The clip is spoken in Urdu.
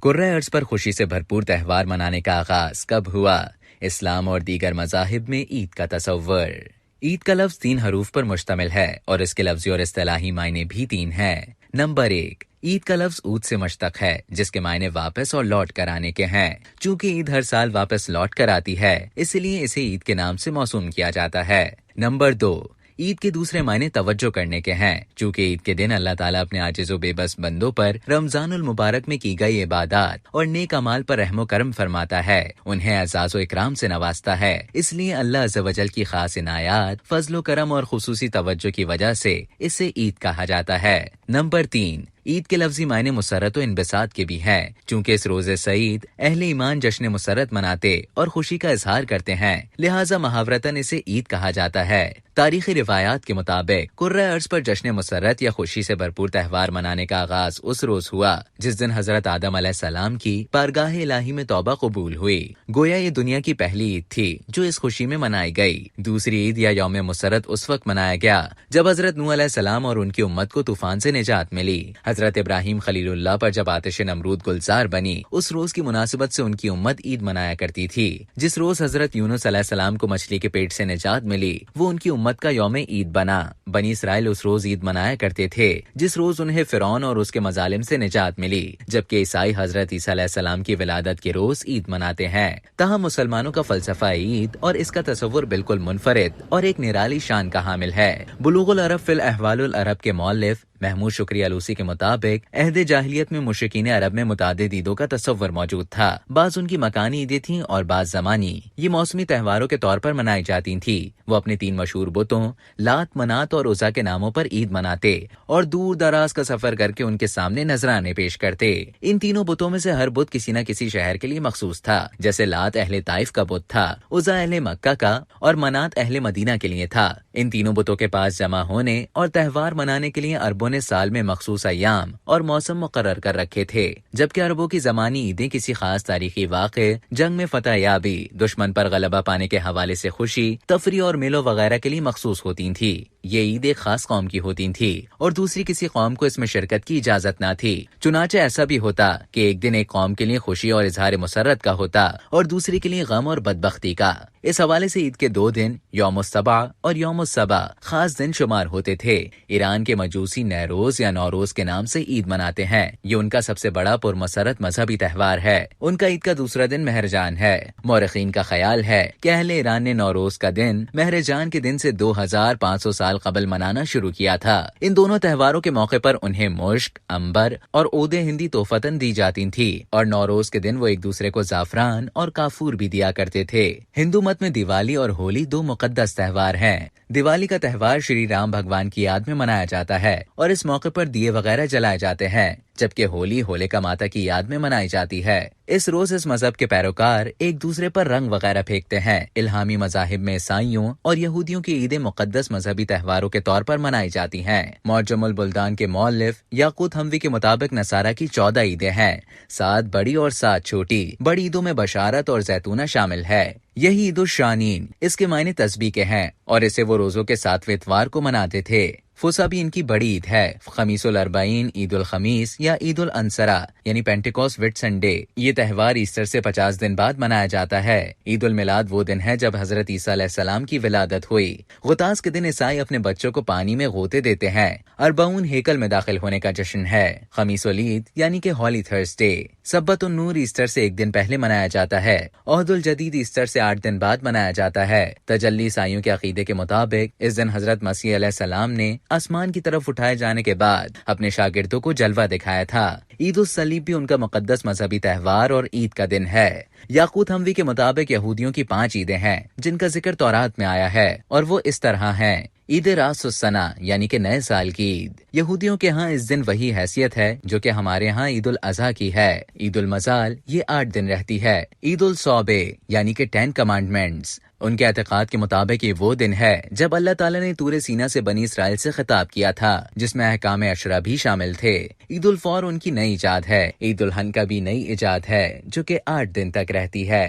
کرۂ ارض پر خوشی سے بھرپور تہوار منانے کا آغاز کب ہوا؟ اسلام اور دیگر مذاہب میں عید کا تصور۔ عید کا لفظ 3 حروف پر مشتمل ہے اور اس کے لفظی اور اصطلاحی معنی بھی 3 ہیں۔ نمبر 1، عید کا لفظ عود سے مشتق ہے جس کے معنی واپس اور لوٹ کر آنے کے ہیں۔ چونکہ عید ہر سال واپس لوٹ کر آتی ہے اس لیے اسے عید کے نام سے موسوم کیا جاتا ہے۔ نمبر 2، عید کے دوسرے معنی توجہ کرنے کے ہیں، چونکہ عید کے دن اللہ تعالیٰ اپنے عاجز و بے بس بندوں پر رمضان المبارک میں کی گئی عبادات اور نیک اعمال پر رحم و کرم فرماتا ہے، انہیں اعزاز و اکرام سے نوازتا ہے، اس لیے اللہ عز و جل کی خاص عنایات، فضل و کرم اور خصوصی توجہ کی وجہ سے اسے عید کہا جاتا ہے۔ نمبر 3، عید کے لفظی معنی مسرت و انبساط کے بھی ہیں، چونکہ اس روز سعید اہل ایمان جشن مسرت مناتے اور خوشی کا اظہار کرتے ہیں، لہٰذا محاورتاً اسے عید کہا جاتا ہے۔ تاریخی روایات کے مطابق کرۂ ارض پر جشن مسرت یا خوشی سے بھرپور تہوار منانے کا آغاز اس روز ہوا جس دن حضرت آدم علیہ السلام کی بارگاہ الہی میں توبہ قبول ہوئی۔ گویا یہ دنیا کی پہلی عید تھی جو اس خوشی میں منائی گئی۔ دوسری عید یا یوم مسرت اس وقت منایا گیا جب حضرت نوح علیہ السلام اور ان کی امت کو طوفان سے نجات ملی۔ حضرت ابراہیم خلیل اللہ پر جب آتش نمرود گلزار بنی، اس روز کی مناسبت سے ان کی امت عید منایا کرتی تھی۔ جس روز حضرت یونس علیہ السلام کو مچھلی کے پیٹ سے نجات ملی وہ ان کی امت کا یوم عید بنا۔ بنی اسرائیل اس روز عید منایا کرتے تھے جس روز انہیں فرعون اور اس کے مظالم سے نجات ملی، جبکہ عیسائی حضرت عیسیٰ علیہ السلام کی ولادت کے روز عید مناتے ہیں۔ تاہم مسلمانوں کا فلسفہ عید اور اس کا تصور بالکل منفرد اور ایک نرالی شان کا حامل ہے۔ بلوغ العرب فی الاحوال العرب کے مؤلف محمود شکری آلوسی کے مطابق عہد جاہلیت میں مشرکین عرب میں متعدد عیدوں کا تصور موجود تھا۔ بعض ان کی مکانی عیدیں تھیں اور بعض زمانی۔ یہ موسمی تہواروں کے طور پر منائی جاتی تھیں۔ وہ اپنے 3 مشہور بتوں لات، منات اور عزا کے ناموں پر عید مناتے اور دور دراز کا سفر کر کے ان کے سامنے نذرانے پیش کرتے۔ ان تینوں بتوں میں سے ہر بت کسی نہ کسی شہر کے لیے مخصوص تھا، جیسے لات اہل طائف کا بت تھا، عزا اہل مکہ کا اور منات اہل مدینہ کے لیے تھا۔ ان تینوں بتوں کے پاس جمع ہونے اور تہوار منانے کے لیے عربوں نے سال میں مخصوص ایام اور موسم مقرر کر رکھے تھے، جبکہ عربوں کی زمانی عیدیں کسی خاص تاریخی واقعے، جنگ میں فتح یابی، دشمن پر غلبہ پانے کے حوالے سے خوشی، تفریح اور میلوں وغیرہ کے لیے مخصوص ہوتی تھی۔ یہ عید ایک خاص قوم کی ہوتی تھی اور دوسری کسی قوم کو اس میں شرکت کی اجازت نہ تھی۔ چنانچہ ایسا بھی ہوتا کہ ایک دن ایک قوم کے لیے خوشی اور اظہار مسرت کا ہوتا اور دوسری کے لیے غم اور بدبختی کا۔ اس حوالے سے عید کے 2 دن یوم السبع اور یوم السبع خاص دن شمار ہوتے تھے۔ ایران کے مجوسی نیروز یا نوروز کے نام سے عید مناتے ہیں۔ یہ ان کا سب سے بڑا پرمسرت مذہبی تہوار ہے۔ ان کا عید کا دوسرا دن مہرجان ہے۔ مورخین کا خیال ہے کہ اہل ایران نے نوروز کا دن مہرجان کے دن سے 2500 سال قبل منانا شروع کیا تھا۔ ان دونوں تہواروں کے موقع پر انہیں مشک، عنبر اور عود ہندی تحفتاً دی جاتی تھی اور نوروز کے دن وہ ایک دوسرے کو زعفران اور کافور بھی دیا کرتے تھے۔ ہندو مت میں دیوالی اور ہولی 2 مقدس تہوار ہیں۔ دیوالی کا تہوار شری رام بھگوان کی یاد میں منایا جاتا ہے اور اس موقع پر دیے وغیرہ جلائے جاتے ہیں، جبکہ ہولی ہولکا ماتا کی یاد میں منائی جاتی ہے۔ اس روز اس مذہب کے پیروکار ایک دوسرے پر رنگ وغیرہ پھینکتے ہیں۔ الہامی مذاہب میں عیسائیوں اور یہودیوں کی عیدیں مقدس مذہبی تہواروں کے طور پر منائی جاتی ہیں۔ معجم البلدان کے مؤلف یاقوت حموی کے مطابق نصارہ کی 14 عیدیں ہیں، 7 بڑی اور 7 چھوٹی۔ بڑی عیدوں میں بشارت اور زیتونہ شامل ہے۔ یہی عید الشانین، اس کے معنی تسبیح کے ہیں اور اسے وہ روزوں کے 7ویں اتوار کو مناتے تھے۔ فسا بھی ان کی بڑی عید ہے۔ خمیس الاربعین، عید الخمیس یا عید الانصرہ یعنی پینٹیکوس وٹ سنڈے، یہ تہوار ایسٹر سے 50 دن بعد منایا جاتا ہے۔ عید المیلاد وہ دن ہے جب حضرت عیسیٰ علیہ السلام کی ولادت ہوئی۔ غطاس کے دن عیسائی اپنے بچوں کو پانی میں غوطے دیتے ہیں۔ اربعون ہیکل میں داخل ہونے کا جشن ہے۔ خمیس العید یعنی کہ ہولی تھرسڈے۔ سبت النور ایسٹر سے 1 دن پہلے منایا جاتا ہے۔ عہد الجدید ایسٹر سے 8 دن بعد منایا جاتا ہے۔ تجلی عیسائیوں کے عقیدے کے مطابق اس دن حضرت مسیح علیہ السلام نے آسمان کی طرف اٹھائے جانے کے بعد اپنے شاگردوں کو جلوہ دکھایا تھا۔ عید الصلیب بھی ان کا مقدس مذہبی تہوار اور عید کا دن ہے۔ یاقوت حموی کے مطابق یہودیوں کی 5 عیدیں ہیں جن کا ذکر تورات میں آیا ہے اور وہ اس طرح ہیں۔ عید راس السنہ یعنی کہ نئے سال کی عید۔ یہودیوں کے ہاں اس دن وہی حیثیت ہے جو کہ ہمارے ہاں عید الاضحیٰ کی ہے۔ عید المظال یہ 8 دن رہتی ہے۔ عید الصوبے یعنی کہ 10 کمانڈمنٹس، ان کے اعتقاد کے مطابق یہ وہ دن ہے جب اللہ تعالیٰ نے طور سینا سے بنی اسرائیل سے خطاب کیا تھا، جس میں احکام عشرہ بھی شامل تھے۔ عید الفور ان کی نئی ایجاد ہے۔ عید الحنکہ بھی نئی ایجاد ہے جو کہ 8 دن تک رہتی ہے۔